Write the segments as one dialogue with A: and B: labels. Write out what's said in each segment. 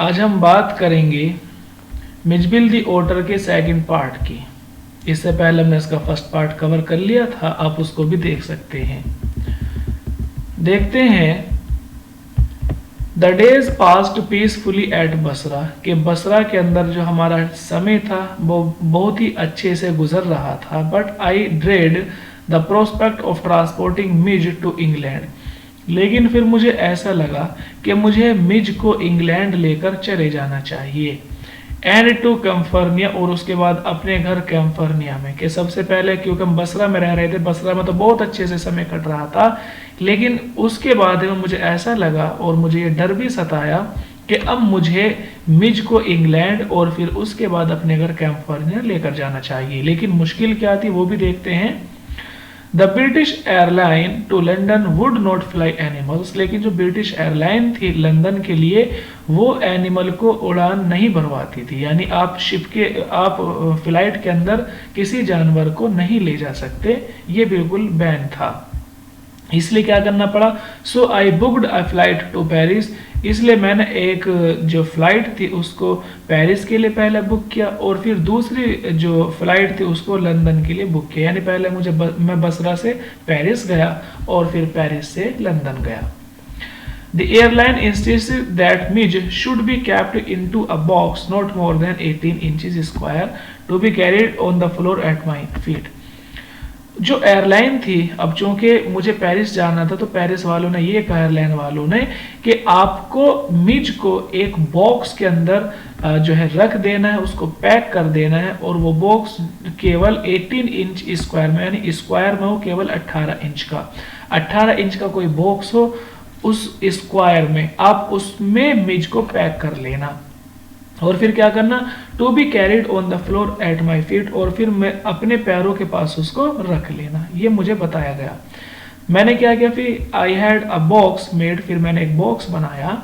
A: आज हम बात करेंगे मिजबिल दी ओटर के सेकंड पार्ट की। इससे पहले हमने इसका फर्स्ट पार्ट कवर कर लिया था, आप उसको भी देख सकते हैं। देखते हैं the days passed peacefully at Basra, कि बसरा के अंदर जो हमारा समय था वो बहुत ही अच्छे से गुजर रहा था। But I dread the prospect of transporting Mij to England, लेकिन फिर मुझे ऐसा लगा कि मुझे मिज को इंग्लैंड लेकर चले जाना चाहिए। एंड टू कैम्फर्निया, और उसके बाद अपने घर कैम्फर्निया में। कि सबसे पहले क्योंकि हम बसरा में रह रहे थे, बसरा में तो बहुत अच्छे से समय कट रहा था, लेकिन उसके बाद में मुझे ऐसा लगा और मुझे ये डर भी सताया कि अब मुझे मिज को इंग्लैंड और फिर उसके बाद अपने घर कैम्फर्निया लेकर जाना चाहिए। लेकिन मुश्किल क्या थी वो भी देखते हैं। The British airline to London would not fly animals, लेकिन जो ब्रिटिश एयरलाइन थी लंदन के लिए वो एनिमल को उड़ान नहीं भरवाती थी। यानी आप फ्लाइट के अंदर किसी जानवर को नहीं ले जा सकते, ये बिल्कुल बैन था। इसलिए क्या करना पड़ा, so I booked a flight to Paris, इसलिए मैंने एक जो फ्लाइट थी उसको पेरिस के लिए पहले बुक किया और फिर दूसरी जो फ्लाइट थी उसको लंदन के लिए बुक किया। यानी पहले मैं बसरा से पेरिस गया और फिर पेरिस से लंदन गया। The airline insisted that Midge should be kept into a box not more than 18 inches square to be carried on the floor at my feet. जो एयरलाइन थी, अब चूंकि मुझे पेरिस जाना था तो पेरिस वालों ने ये कहा, एयरलाइन वालों ने, कि आपको मिज को एक बॉक्स के अंदर जो है रख देना है, उसको पैक कर देना है, और वो बॉक्स केवल 18 इंच स्क्वायर में, यानी स्क्वायर में हो केवल 18 इंच का, 18 इंच का कोई बॉक्स हो, उस स्क्वायर में आप उसमें मिज को पैक कर लेना। और फिर क्या करना, to be carried on the floor at my feet, और फिर मैं अपने पैरों के पास उसको रख लेना, ये मुझे बताया गया। मैंने क्या किया, फिर I had a box made, फिर मैंने एक बॉक्स बनाया।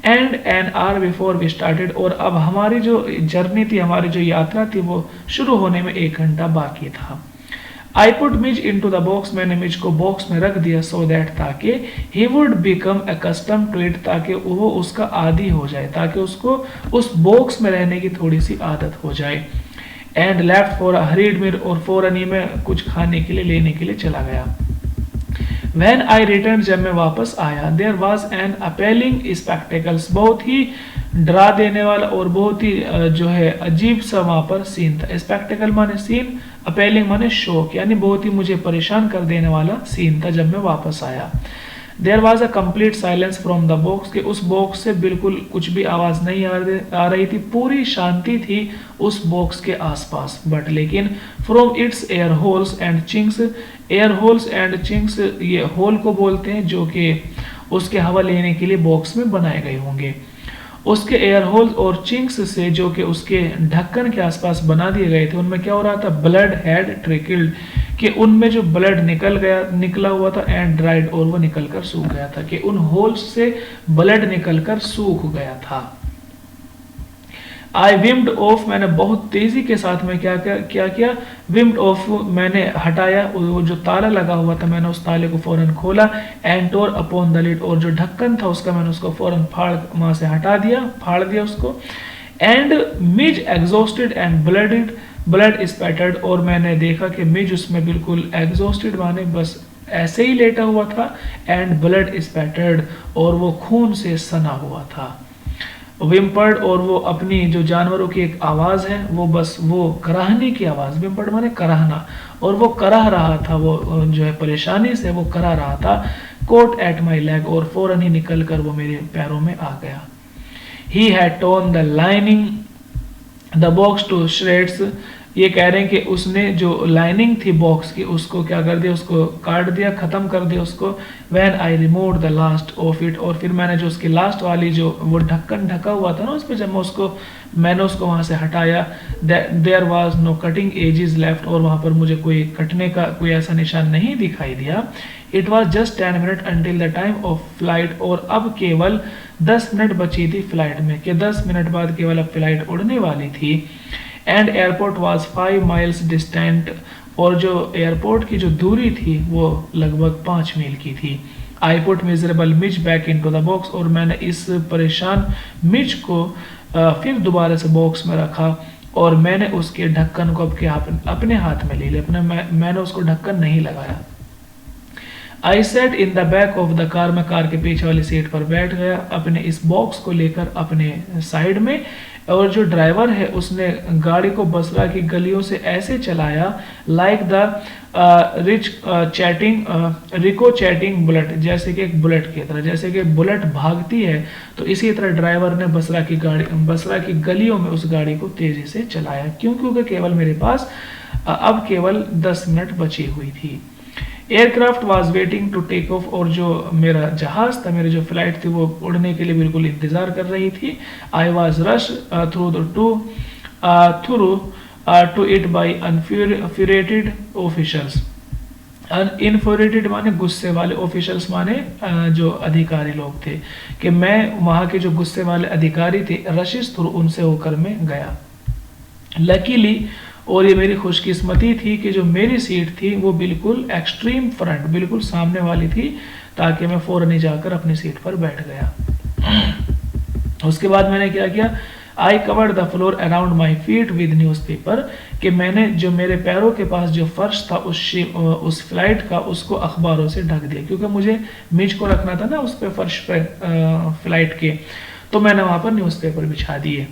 A: And an hour before we started, और अब हमारी जो जर्नी थी, हमारी जो यात्रा थी वो शुरू होने में 1 घंटा बाकी था। I put Mij into the box, मैंने मिज को बॉक्स में रख दिया, सो दैट, ताकि he would become accustom to it, ताकि वो उसका आदी हो जाए, ताकि उसको उस बॉक्स में रहने की थोड़ी सी आदत हो जाए। And left for a hurried meal, और फौरन ही मैं कुछ खाने के लिए लेने के लिए चला गया। When I returned, जब मैं वापस आया, there was an appalling spectacles, बहुत ही डरा देने वाला और बहुत ही जो है अजीब सा वहां पर सीन था। स्पेक्टेकल माने सीन, अपैलिंग माने शौक, यानी बहुत ही मुझे परेशान कर देने वाला सीन था जब मैं वापस आया। There was a complete silence from the box, के उस बॉक्स से बिल्कुल कुछ भी आवाज नहीं आ रही थी, पूरी शांति थी उस बॉक्स के आसपास। बट लेकिन from its air holes and chinks, air holes and chinks ये होल को बोलते हैं जो कि उसके हवा लेने के लिए बॉक्स में बनाए गए होंगे, उसके एयर होल्स और चिंक्स से जो कि उसके ढक्कन के आसपास बना दिए गए थे, उनमें क्या हो रहा था, ब्लड हैड ट्रिकल्ड, कि उनमें जो ब्लड निकला हुआ था, एंड ड्राइड, और वो निकलकर सूख गया था, कि उन होल्स से ब्लड निकलकर सूख गया था। आई विम्ड ऑफ, मैंने बहुत तेजी के साथ में क्या किया, विम्ड ऑफ, मैंने हटाया वो जो ताला लगा हुआ था, मैंने उस ताले को फौरन खोला। And tore upon the lid, और जो ढक्कन था उसका मैंने उसको फौरन वहां से हटा दिया, फाड़ दिया उसको। And Mizo exhausted and blood स्पैटर्ड, और मैंने देखा कि मिज उसमें बिल्कुल एग्जॉस्टेड माने बस ऐसे ही लेटा हुआ था, एंड ब्लड स्पैटर्ड, और वो खून से सना हुआ था। विम्पर्ड, और वो अपनी जो जानवरों की एक आवाज है, वो बस वो कराहने की आवाज, विम्पर्ड माने कराहना, और वो कराह रहा था, वो जो है परेशानी से वो कराह रहा था। कोट एट माई लेग, और फौरन ही निकल कर वो मेरे पैरों में आ गया। He had torn the lining the box to shreds, ये कह रहे हैं कि उसने जो लाइनिंग थी बॉक्स की उसको क्या कर दिया, उसको काट दिया, खत्म कर दिया उसको। When I remove the last of it, और फिर मैंने जो उसकी लास्ट वाली जो वो ढक्कन ढका हुआ था ना उस पर, जब मैंने उसको वहां से हटाया, there was no cutting edges left, और वहां पर मुझे कोई कटने का कोई ऐसा निशान नहीं दिखाई दिया। It was just 10 minute until the time of flight, और अब केवल 10 मिनट बची थी फ्लाइट में, कि 10 मिनट बाद केवल अब फ्लाइट उड़ने वाली थी। And airport was 5 miles distant, और जो एयरपोर्ट की जो दूरी थी वो लगभग 5 मील की थी। I put miserable Mij back into the box, और मैंने इस परेशान मिच को फिर दोबारा से बॉक्स में रखा, और मैंने उसके ढक्कन को अपने हाथ में ले लिया। मैंने उसको ढक्कन नहीं लगाया। I set in the back of the car, मैं कार के पीछे वाली सीट पर बैठ गया अपने इस बॉक्स को लेकर अपने साइड में, और जो ड्राइवर है उसने गाड़ी को बसरा की गलियों से ऐसे चलाया like the ricocheting bullet, जैसे कि एक बुलेट की तरह, जैसे कि बुलेट भागती है तो इसी तरह ड्राइवर ने बसरा की गलियों में उस गाड़ी को तेजी से चलाया। क्यों? क्योंकि केवल मेरे पास अब केवल 10 मिनट बची हुई थी। Aircraft was waiting to take off, और जो मेरा जहाज था, मेरी जो फ्लाइट थी वो उड़ने के लिए बिल्कुल इंतजार कर रही थी। I was rush through to it by infuriated officials. Infuriated माने गुस्से वाले, ऑफिशियल्स माने जो अधिकारी लोग थे, कि मैं वहाँ के जो गुस्से वाले अधिकारी थे रशिस थ्रू उनसे होकर मैं गया। लकीली, और ये मेरी खुशकिस्मती थी कि जो मेरी सीट थी वो बिल्कुल एक्सट्रीम फ्रंट, बिल्कुल सामने वाली थी, ताकि मैं फौरन ही जाकर अपनी सीट पर बैठ गया। उसके बाद मैंने क्या किया? I covered the floor around my feet with newspaper, कि मैंने जो मेरे पैरों के पास जो फर्श था उस फ्लाइट का, उसको अखबारों से ढक दिया, क्योंकि मुझे मिज को रखना था ना उस पे फर्श पे फ्लाइट के, तो मैंने वहां पर न्यूज़पेपर बिछा दिए।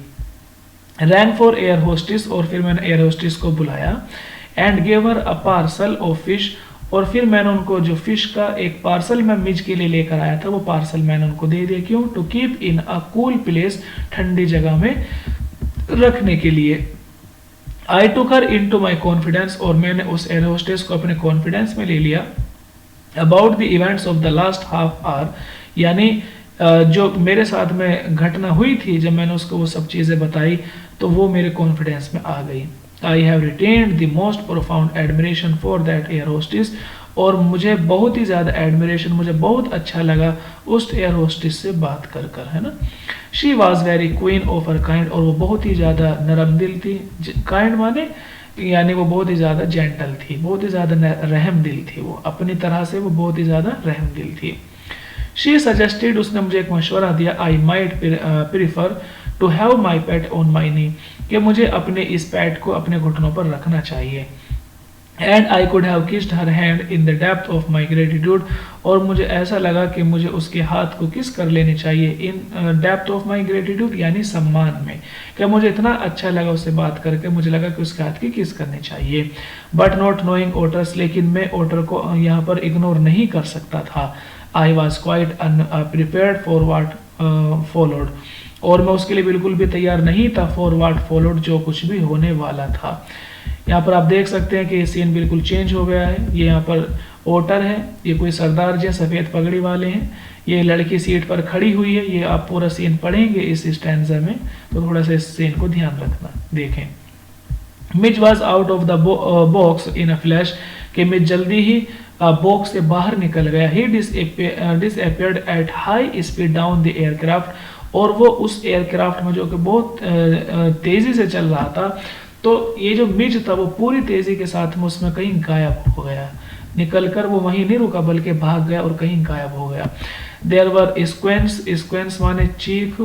A: रैंक फॉर एयर होस्टिस, और फिर मैंने एयर होस्टिस को बुलाया। And gave her a parcel of fish, और फिर मैंने उनको जो फिश का एक पार्सल मैं मिज के लिए लेकर आया था वो पार्सल मैंने उनको दे दिया। क्यों? To keep in a cool place, ठंडी जगह में रखने के लिए। आई टुक हर इन टू माई कॉन्फिडेंस, और मैंने उस एयर होस्टेस को अपने कॉन्फिडेंस में ले लिया। About the events of the last half hour, यानी जो मेरे साथ में घटना हुई थी, जब मैंने उसको वो सब चीज़ें बताई तो वो मेरे कॉन्फिडेंस में आ गई। I have retained the most profound admiration for that air hostess, और मुझे बहुत ही ज़्यादा एडमिरेशन, मुझे बहुत अच्छा लगा उस एयर होस्टिस से बात कर कर, है ना। She was very queen of her kind, और वो बहुत ही ज़्यादा नरम दिल थी। काइंड माने यानी वो बहुत ही ज़्यादा जेंटल थी, बहुत ही ज़्यादा रहम दिल थी, वो अपनी तरह से वो बहुत ही ज़्यादा रहम दिल थी। शी सजेस्टेड, उसने मुझे एक मशवरा दिया, I might prefer to have my pet on my knee, कि मुझे अपने इस पेट को अपने घुटनों पर रखना चाहिए। And I could have kissed her hand in the depth of my gratitude, और मुझे ऐसा लगा कि मुझे उसके हाथ को किस कर लेनी चाहिए in depth of my gratitude, यानी सम्मान में, कि मुझे इतना अच्छा लगा उससे बात करके, मुझे लगा कि उसके हाथ की किस करनी चाहिए। बट नॉट नोइंग ओटर्स, लेकिन मैं ओटर को यहाँ पर इग्नोर नहीं कर सकता था। I was quite अनप्रिपेयर्ड for watt followed, और मैं उसके लिए बिल्कुल भी तैयार नहीं था फॉर वाट फॉलोड, जो कुछ भी होने वाला था। यहाँ पर आप देख सकते हैं कि ये सीन बिल्कुल चेंज हो गया है। ये यहाँ पर ओटर है, ये कोई सरदार जी सफ़ेद पगड़ी वाले हैं, ये लड़की सीट पर खड़ी हुई है। ये आप पूरा सीन पढ़ेंगे इस स्टैंजा में, तो थोड़ा सा इस सीन को ध्यान रखना। देखें, Mij was out of the box in a flash, कि मिच जल्दी ही बॉक्स से बाहर निकल गया। He disappeared at high speed down the aircraft, और वो उस एयरक्राफ्ट में जो कि बहुत तेजी से चल रहा था, तो ये जो मिज था वो पूरी तेजी के साथ में उसमें कहीं गायब हो गया, निकलकर वो वहीं नहीं रुका बल्कि भाग गया और कहीं गायब हो गया। देयर वर स्क्वेंस माने चीख,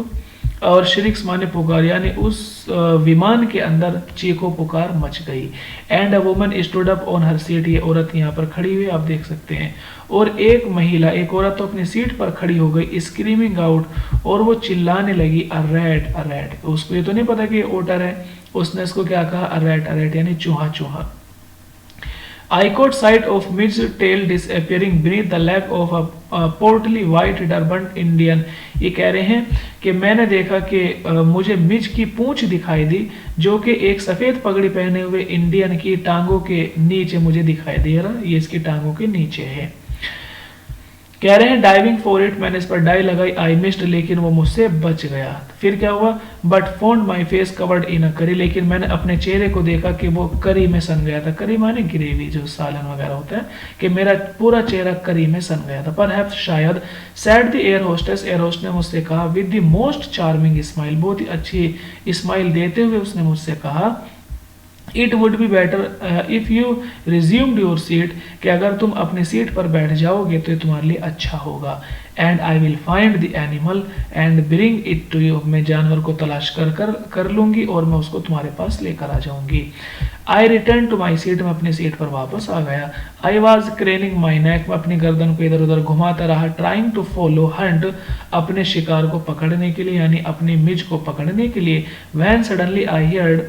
A: और श्रिक्स माने पुकार, यानी उस विमान के अंदर चीखो पुकार मच गई। And a woman stood up on her seat, ये औरत यहाँ पर खड़ी हुई आप देख सकते हैं, और एक महिला, एक औरत तो अपनी सीट पर खड़ी हो गई, स्क्रीमिंग आउट, और वो चिल्लाने लगी अ रैट। उसको ये तो नहीं पता कि ये ओटर है, उसने इसको क्या कहा, अ रैट यानी चूहा चूहा। I caught sight of Mid's tail disappearing beneath the leg of a portly white turbaned Indian। ये कह रहे हैं कि मैंने देखा कि मुझे मिज की पूंछ दिखाई दी, जो कि एक सफ़ेद पगड़ी पहने हुए इंडियन की टांगों के नीचे मुझे दिखाई दे रहा। ये इसकी टांगों के नीचे है। कह रहे हैं डाइविंग फॉर इट, मैंने इस पर डाई लगाई, आई मिस्ड, लेकिन वो मुझसे बच गया। फिर क्या हुआ, but found my face covered in a curry, लेकिन मैंने अपने चेहरे को देखा कि वो करी में सन गया था। करी माने ग्रेवी, जो सालन वगैरह होता है, कि मेरा पूरा चेहरा करी में सन गया था। पर शायद sad the air hostess, air host ने मुझसे कहा with the most charming smile, बहुत ही अच्छी स्माइल देते हुए उसने मुझसे कहा it would be better if you resumed your seat, कि अगर तुम अपनी सीट पर बैठ जाओगे तो ये तुम्हारे लिए अच्छा होगा। And I will find the animal and bring it to you, मैं जानवर को तलाश कर लूंगी और मैं उसको तुम्हारे पास लेकर आ जाऊंगी। आई रिटर्न टू माई सीट, मैं अपनी सीट पर वापस आ गया। आई वॉज क्रेनिंग माई नेक, मैं अपनी गर्दन को इधर उधर घुमाता रहा। ट्राइंग टू फॉलो हंट, अपने शिकार को पकड़ने के लिए यानी अपनी मिज को पकड़ने के लिए। When suddenly I heard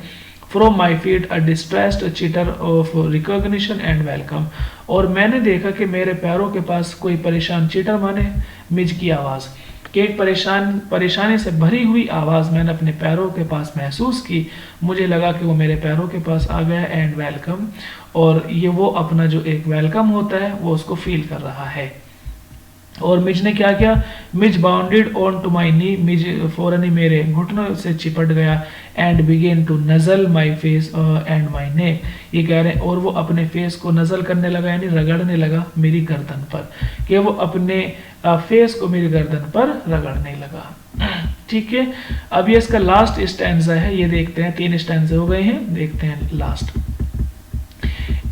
A: from my feet a distressed chitter of recognition and welcome, और मैंने देखा कि मेरे पैरों के पास कोई परेशान चिटर माने मिज की आवाज़, कि एक परेशानी से भरी हुई आवाज़ मैंने अपने पैरों के पास महसूस की। मुझे लगा कि वो मेरे पैरों के पास आ गया एंड वेलकम, और ये वो अपना जो एक वेलकम होता है वो उसको फील कर रहा है। और मिज ने क्या किया, Mij bounded onto my knee, Mij फौरन ही मेरे घुटनों से चिपट गया। And began to nuzzle my face and my neck, ये कह रहे हैं और वो अपने फेस को नजल करने लगा यानी रगड़ने लगा मेरी गर्दन पर, कि वो अपने फेस को मेरी गर्दन पर रगड़ने लगा। ठीक है, अब ये इसका लास्ट स्टैंजा है, ये देखते हैं। 3 स्टैंजे हो गए हैं, देखते हैं last.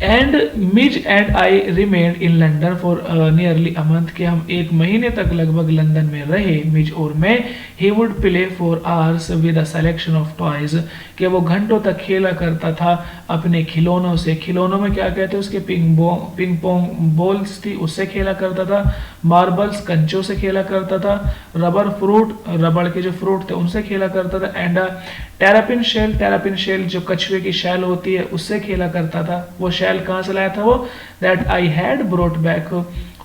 A: And Mizo and I remained in London for nearly a month, कि हम 1 महीने तक लगभग लंदन में रहे, मिज और मैं। He would play for hours with a selection of toys, कि वो घंटों तक खेला करता था अपने खिलौनों से। खिलौनों में क्या कहते हैं, उसके पिंग पोंग बॉल्स थी, उससे खेला करता था। मार्बल्स, कंचों से खेला करता था। रबर फ्रूट, रबड़ के जो फ्रूट थे उनसे खेला करता था। एंड टेरापिन शेल जो कछुए की शैल होती है उससे खेला करता था। वो शैल कहाँ से लाया था वो, that I had brought back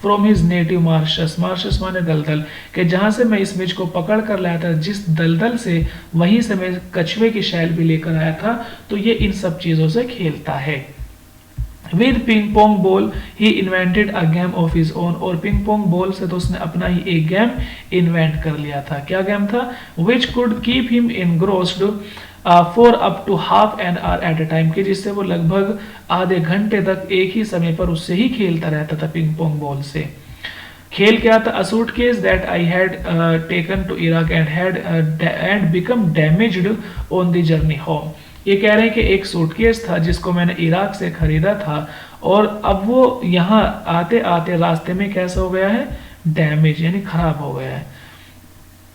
A: from his native marshes, marshes माने दलदल, कि जहां से मैं इस मिज को पकड़ कर लाया था जिस दलदल से, वहीं से मैं कछुए की शैल भी लेकर आया था। तो ये इन सब चीजों से खेलता है। With ping pong ball he invented a game of his own, और पिंग पोंग बॉल से तो उसने अपना ही एक गेम इन्वेंट कर लिया था। क्या गेम था, which could keep him engrossed for up to half an hour at a time, कि जिससे वो लगभग आधे घंटे तक एक ही समय पर उससे ही खेलता रहता था पिंग पोंग बॉल से। खेल क्या था, a suitcase that I had taken to Iraq and become damaged on the journey home, ये कह रहे हैं कि एक सूटकेस था जिसको मैंने इराक से खरीदा था और अब वो यहाँ आते आते रास्ते में कैसा हो गया है, डैमेज यानी खराब हो गया है।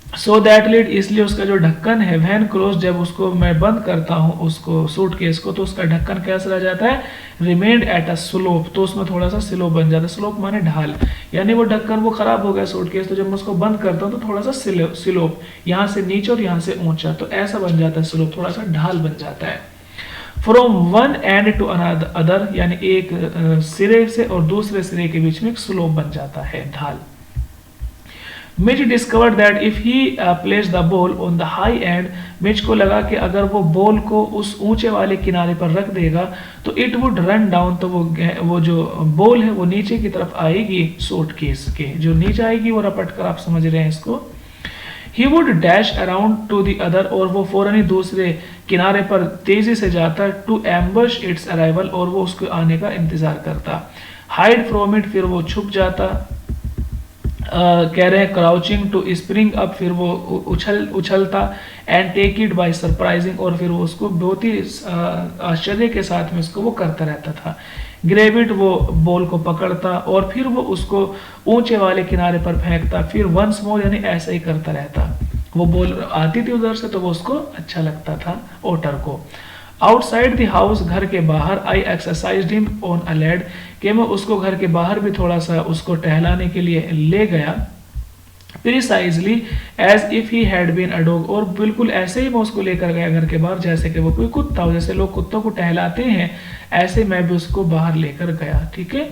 A: सो दैट लिड, इसलिए उसका जो ढक्कन है, वैन क्लोज, जब उसको मैं बंद करता हूँ उसको सूटकेस को, तो उसका ढक्कन कैसा रह जाता है, रिमेन्ड एट अ स्लोप, तो उसमें थोड़ा सा स्लोप बन जाता है। स्लोप माने ढाल, यानी वो ढक्कन वो खराब हो गया सूटकेस, तो जब मैं उसको बंद करता हूँ तो थोड़ा सा स्लोप, यहाँ से नीचे और यहाँ से ऊंचा, तो ऐसा बन जाता है स्लोप, थोड़ा सा ढाल बन जाता है। From one end to other, यानी एक सिरे से और दूसरे सिरे के बीच में एक स्लोप बन जाता है, ढाल। Mitch discovered that if he place the ball on the high and, Mitch को लगा कि अगर वो बॉल को उस ऊंचे वाले किनारे पर रख देगा तो इट वुड रन डाउन, तो वो जो बॉल है वो नीचे की तरफ आएगी सूटकेस के, जो नीचे आएगी वो रपट कर, आप समझ रहे हैं इसको। He would dash around two the other, और वो फौरन ही दूसरे किनारे पर तेजी से जाता, टू एम्बश इट्स अराइवल, और वो उसके आने का इंतजार करता। हाइड फ्रॉम इट, फिर वो छुप जाता। कह रहे हैं क्राउचिंग टू स्प्रिंग अप, फिर वो उछलता। And take it by surprising, और फिर वो उसको बहुत ही आश्चर्य के साथ में उसको वो करता रहता था। ग्रेब इट, वो बॉल को पकड़ता और फिर वो उसको ऊंचे वाले किनारे पर फेंकता। फिर वंस मोर, यानी ऐसा ही करता रहता। वो बॉल आती थी उधर से तो वो उसको अच्छा लगता था ओटर को। आउटसाइड द हाउस, घर के बाहर, I exercised him on a lead, कि मैं उसको घर के बाहर भी थोड़ा सा उसको टहलाने के लिए ले गया। Precisely as if he had been a dog, और बिल्कुल ऐसे ही मैं उसको लेकर गया घर के बाहर जैसे कि वो कोई कुत्ता हो, जैसे लोग कुत्तों को टहलाते हैं ऐसे मैं भी उसको बाहर लेकर गया। ठीक है।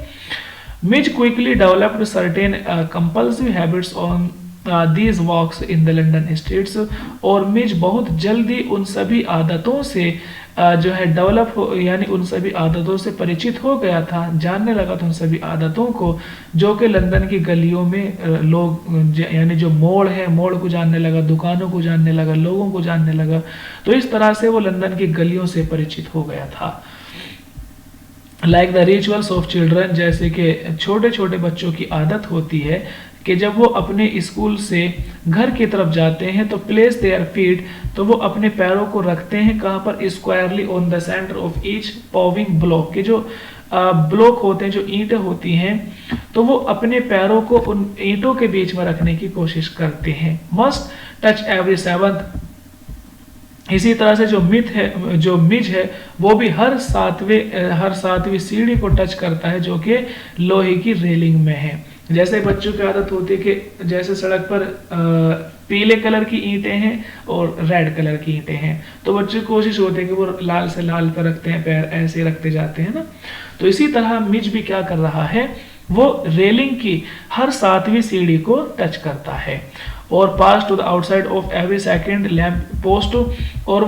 A: Mitch quickly developed certain compulsive habits on these walks in the London streets, और मिच बहुत जल्दी उन सभी आदतों से जो है डेवलप यानी उन सभी आदतों से परिचित हो गया था, जानने लगा था उन सभी आदतों को जो कि लंदन की गलियों में लोग यानी जो मोड़ है, मोड़ को जानने लगा, दुकानों को जानने लगा, लोगों को जानने लगा। तो इस तरह से वो लंदन की गलियों से परिचित हो गया था। Like the rituals of children, जैसे कि छोटे छोटे बच्चों की आदत होती है कि जब वो अपने स्कूल से घर की तरफ जाते हैं तो प्लेस देयर फीट, तो वो अपने पैरों को रखते हैं कहाँ पर, squarely on the centre of each paving block, के जो ब्लॉक होते हैं, जो ईंटें होती हैं, तो वो अपने पैरों को उन ईंटों के बीच में रखने की कोशिश करते हैं। मस्ट टच एवरी सेवंथ, इसी तरह से जो मिज है वो भी हर सातवीं सीढ़ी को टच करता है जो कि लोहे की रेलिंग में है। जैसे बच्चों की आदत होती है कि जैसे सड़क पर पीले कलर की ईंटें हैं और रेड कलर की ईंटें हैं, तो बच्चों की कोशिश होती है कि वो लाल से लाल पर रखते हैं, पैर ऐसे रखते जाते हैं ना। तो इसी तरह मिज भी क्या कर रहा है, वो रेलिंग की हर सातवीं सीढ़ी को टच करता है और pass to the outside of every second lamp post, और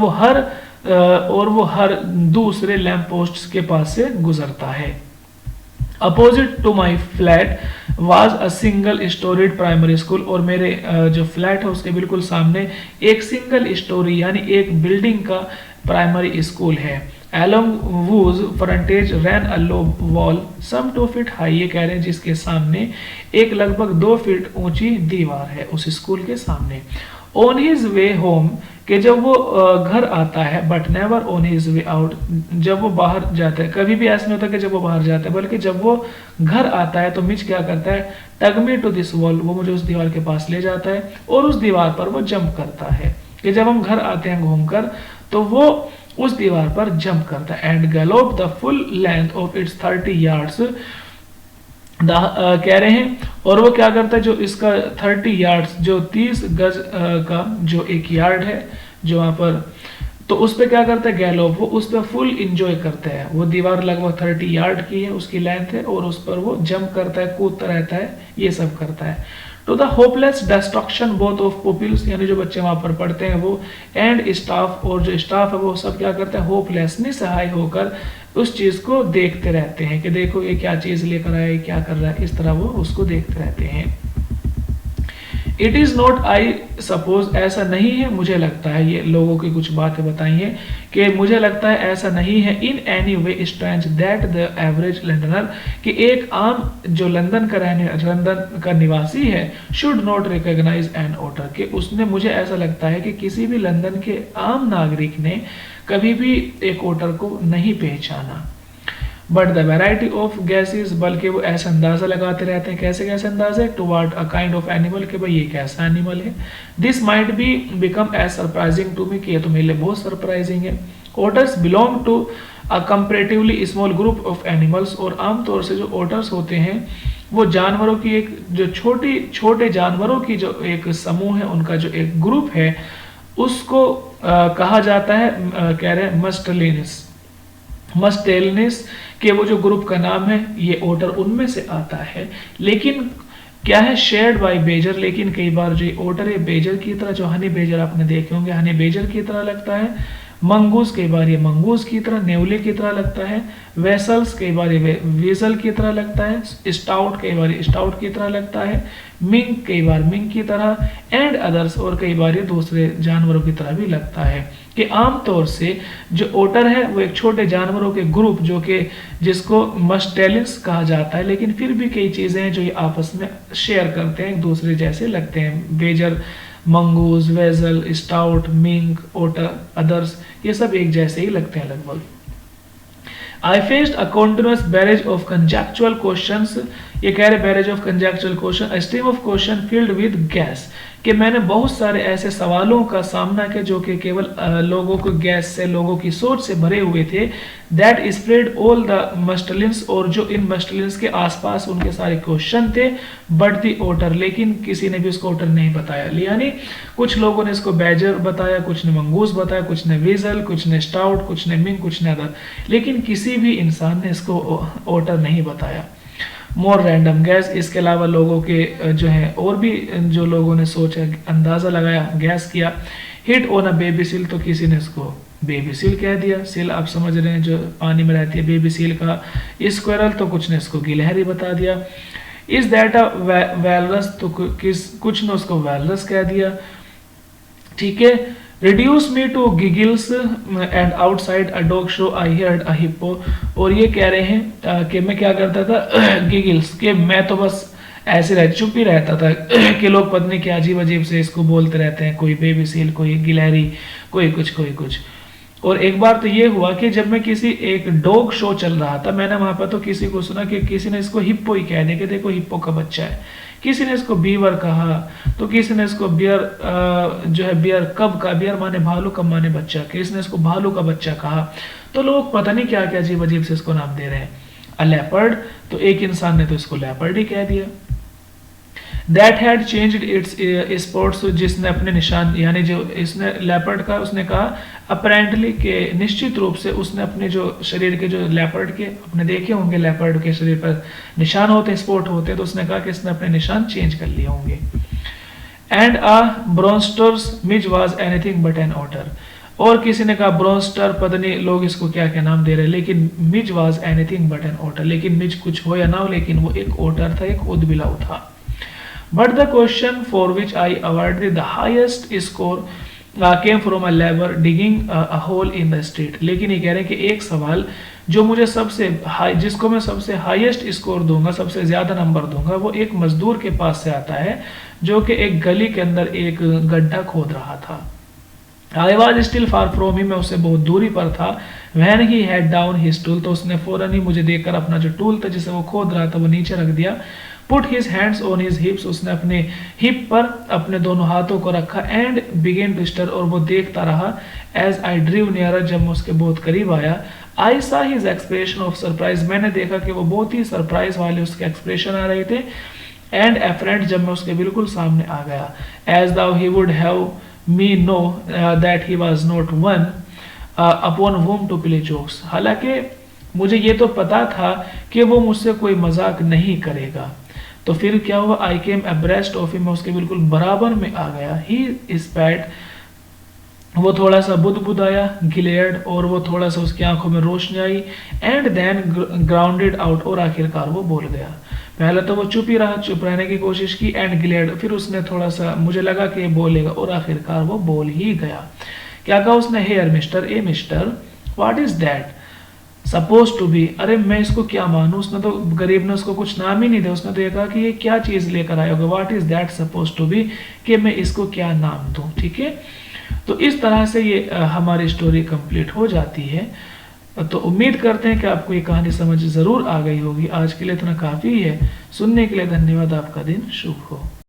A: वो हर दूसरे लैंप पोस्ट के पास से गुजरता है। Opposite to my flat was a single storeyed primary school, और मेरे जो फ्लैट है उसके बिल्कुल सामने एक सिंगल स्टोरी यानी एक बिल्डिंग का प्राइमरी स्कूल है। Along whose frontage ran a low wall some 2 feet high, ये कह रहे हैं जिसके सामने एक लगभग 2 फीट ऊंची दीवार है उस स्कूल के सामने। On his way home, कि जब वो घर आता है, but never on his way out, जब वो बाहर जाता है, कभी भी ऐसा नहीं होता कि जब वो बाहर जाता है, बल्कि जब वो घर आता है तो मिच क्या करता है, टग मी टू दिस वॉल, वो मुझे उस दीवार के पास ले जाता है और उस दीवार पर वो जंप करता है। कि जब हम घर आते हैं घूमकर तो वो उस दीवार पर जंप करता है। And gallop the full length of its 30 yards, कह रहे हैं, और वो क्या करता है, जो इसका 30 यार्ड्स, जो 30 गज का जो एक यार्ड है जो वहां पर, तो उस पर क्या करता है गैलोप, वो उस पर फुल इंजॉय करता है। वो दीवार लगभग 30 यार्ड की है, उसकी लेंथ है, और उस पर वो जंप करता है, कूदता रहता है, ये सब करता है। To the hopeless destruction both of pupils, यानी जो बच्चे वहां पर पढ़ते हैं वो, एंड स्टाफ, और जो स्टाफ है वो सब क्या करते हैं, होपलेस, निसहाय होकर उस चीज को देखते रहते हैं कि देखो ये क्या चीज लेकर आया, क्या कर रहा है, इस तरह वो उसको देखते रहते हैं। It is not, I suppose, ऐसा नहीं है, मुझे लगता है, ये लोगों की कुछ बातें बताई हैं कि मुझे लगता है ऐसा नहीं है, in any way strange that the average Londoner, कि एक आम जो लंदन का निवासी है, should not recognise an otter, कि उसने, मुझे ऐसा लगता है कि किसी भी लंदन के आम नागरिक ने कभी भी एक ओटर को नहीं पहचाना। But the variety of gases, बल्कि वो ऐसा अंदाजा लगाते रहते हैं, कैसे कैसे अंदाजे, toward a kind of animal, कि भाई ये कैसा एनिमल है। This might be become as surprising to me, कि ये तो मेरे लिए बहुत सरप्राइजिंग है। Otters belong to a comparatively small group of animals, और आमतौर से जो ओटर्स होते हैं वो जानवरों की एक जो छोटे जानवरों की जो एक समूह है, उनका जो एक ग्रुप है, उसको कहा जाता है, कह रहे हैं मस्टेलिनिस, के वो जो ग्रुप का नाम है, ये ओटर उनमें से आता है। लेकिन क्या है, शेयर्ड बाय बेजर, लेकिन कई बार जो ओटर है बेजर की तरह, जो हनी बेजर आपने देखे होंगे, हनी बेजर की तरह लगता है। मंगूस, कई बार ये मंगूस की तरह, नेवले की तरह लगता है। वेसल्स, कई बार ये वेसल की तरह लगता है। स्टाउट, कई बार स्टाउट की तरह लगता है। मिंग, कई बार मिंग की तरह। एंड अदर्स, और कई बार ये दूसरे जानवरों की तरह भी लगता है। कि आमतौर से जो ओटर है वो एक छोटे जानवरों के ग्रुप, जो कि जिसको मस्टेलिन्स कहा जाता है, लेकिन फिर भी कई चीजें हैं जो ये आपस में शेयर करते हैं, एक दूसरे जैसे लगते हैं। Badger, mongoose, weasel, stoat, mink, otter, others, ये सब एक जैसे ही लगते हैं लगभग। I faced a continuous barrage of conjectural questions, ये कह रहे barrage of conjectural question, a stream of question filled with gas, कि मैंने बहुत सारे ऐसे सवालों का सामना किया जो कि केवल लोगों को गैस से, लोगों की सोच से भरे हुए थे। That spread all the mustelians, और जो इन mustelians के आसपास उनके सारे क्वेश्चन थे। But the otter, लेकिन किसी ने भी उसको ओटर नहीं बताया, यानी कुछ लोगों ने इसको बैजर बताया, कुछ ने मंगूस बताया, कुछ ने वीजल, कुछ ने स्टाउट, कुछ ने मिंग, कुछ ने अदर, लेकिन किसी भी इंसान ने इसको ओटर नहीं बताया। मोर रैंडम गैस, इसके अलावा लोगों के जो है और भी जो लोगों ने सोचा, अंदाजा लगाया, गैस किया। Hit on a baby seal, तो किसी ने इसको बेबी सील कह दिया। सील आप समझ रहे हैं जो पानी में रहती है, बेबी सील का। स्क्वेरल, तो कुछ ने इसको गिलहरी बता दिया। इज दैट अ वैलरस, तो कुछ ने उसको वैलरस कह दिया। ठीक है। Reduce me to giggles and outside a dog show I heard a hippo, और ये कह रहे हैं कि मैं क्या करता था गिगिल्स, कि मैं तो बस ऐसे रह चुप ही रहता था कि लोग पता नहीं क्या अजीब अजीब से इसको बोलते रहते हैं, कोई बेबी सील, कोई गिलहरी, कोई कुछ कोई कुछ। और एक बार तो ये हुआ कि जब मैं किसी एक डॉग शो चल रहा था, मैंने वहां पर तो किसी को सुना कि किसी ने इसको हिप्पो ही कह दिया कि देखो हिप्पो का बच्चा है, किसी ने इसको बीवर कहा, तो किसी ने इसको बियर जो है बियर कब का, बियर माने भालू, कब माने बच्चा, किसी ने इसको भालू का बच्चा कहा। तो लोग पता नहीं क्या क्या अजीब अजीब से इसको नाम दे रहे हैं। अ लेपर्ड, तो एक इंसान ने तो इसको लेपर्ड ही कह दिया। That had changed it's spots, जिसने अपने निशान, यानी जो इसने लेपर्ड का, उसने कहा अपेरेंटली के निश्चित रूप से उसने अपने जो शरीर के, जो लेपर्ड के अपने देखे होंगे, लेपर्ड के शरीर पर निशान होते हैं, स्पॉट होते हैं, तो उसने कहा कि इसने अपने निशान चेंज कर लिए होंगे। And a Bronsters Mij was anything but an otter, और किसी ने कहा ब्रॉन्स्टर, पता नहीं लोग इसको क्या क्या नाम दे रहे हैं, लेकिन Mij was anything but an otter, लेकिन मिज कुछ हो या ना हो, लेकिन वो एक ऑटर था, एक उदबिलाव था। But the question for which I awarded the highest score came from a labor digging a hole in the street। लेकिन ये कह रहे हैं कि एक सवाल जो मुझे सबसे हाई, जिसको मैं सबसे हाईएस्ट स्कोर दूंगा, सबसे ज्यादा नंबर दूंगा, वो एक मजदूर के पास से आता है जो कि एक गली के अंदर एक गड्ढा खोद रहा था। I was still far from him, मैं उससे बहुत दूरी पर था। When he had down his tool, तो उसने फौरन ही मुझे देखकर अपना जो टूल था जिसे वो खोद रहा था वो नीचे रख दिया। Put his hands on his hips, उसने अपने हिप पर अपने दोनों हाथों को रखा। And began to stare, और वो देखता रहा। As I drew nearer, जब मैं उसके बहुत करीब आया, I saw his expression of surprise, मैंने देखा कि वो बहुत ही सरप्राइज वाले उसके एक्सप्रेशन आ रहे थे। And afraid, जब मैं उसके बिल्कुल सामने आ गया। As though he would have me know that he was not one upon whom to play jokes, हालांकि मुझे ये तो पता था कि वो मुझसे कोई मजाक नहीं करेगा। तो फिर क्या हुआ, आई केम अब्रेस्ट ऑफ हिम, मैं उसके बिल्कुल बराबर में आ गया। ही स्पैट, वो थोड़ा सा बुदबुदाया, गिलेयर्ड, और वो थोड़ा सा उसकी आंखों में रोशनी आई। एंड देन ग्राउंडेड आउट, और आखिरकार वो बोल गया। पहले तो वो चुप ही रहा, चुप रहने की कोशिश की। एंड गिलेयर्ड, फिर उसने थोड़ा सा, मुझे लगा कि बोलेगा, और आखिरकार वो बोल ही गया। क्या कहा उसने, here mister, a mister, what is that suppose to be, अरे मैं इसको क्या मानूं, उसने तो, गरीब ने उसको कुछ नाम ही नहीं दिया, उसने तो ये कहा कि ये क्या चीज लेकर आया होगा, what is that suppose to be, कि मैं इसको क्या नाम दूं। ठीक है, तो इस तरह से ये हमारी स्टोरी कंप्लीट हो जाती है। तो उम्मीद करते हैं कि आपको ये कहानी समझ जरूर आ गई होगी। आज के लिए इतना काफी है। सुनने के लिए धन्यवाद। आपका दिन शुभ हो।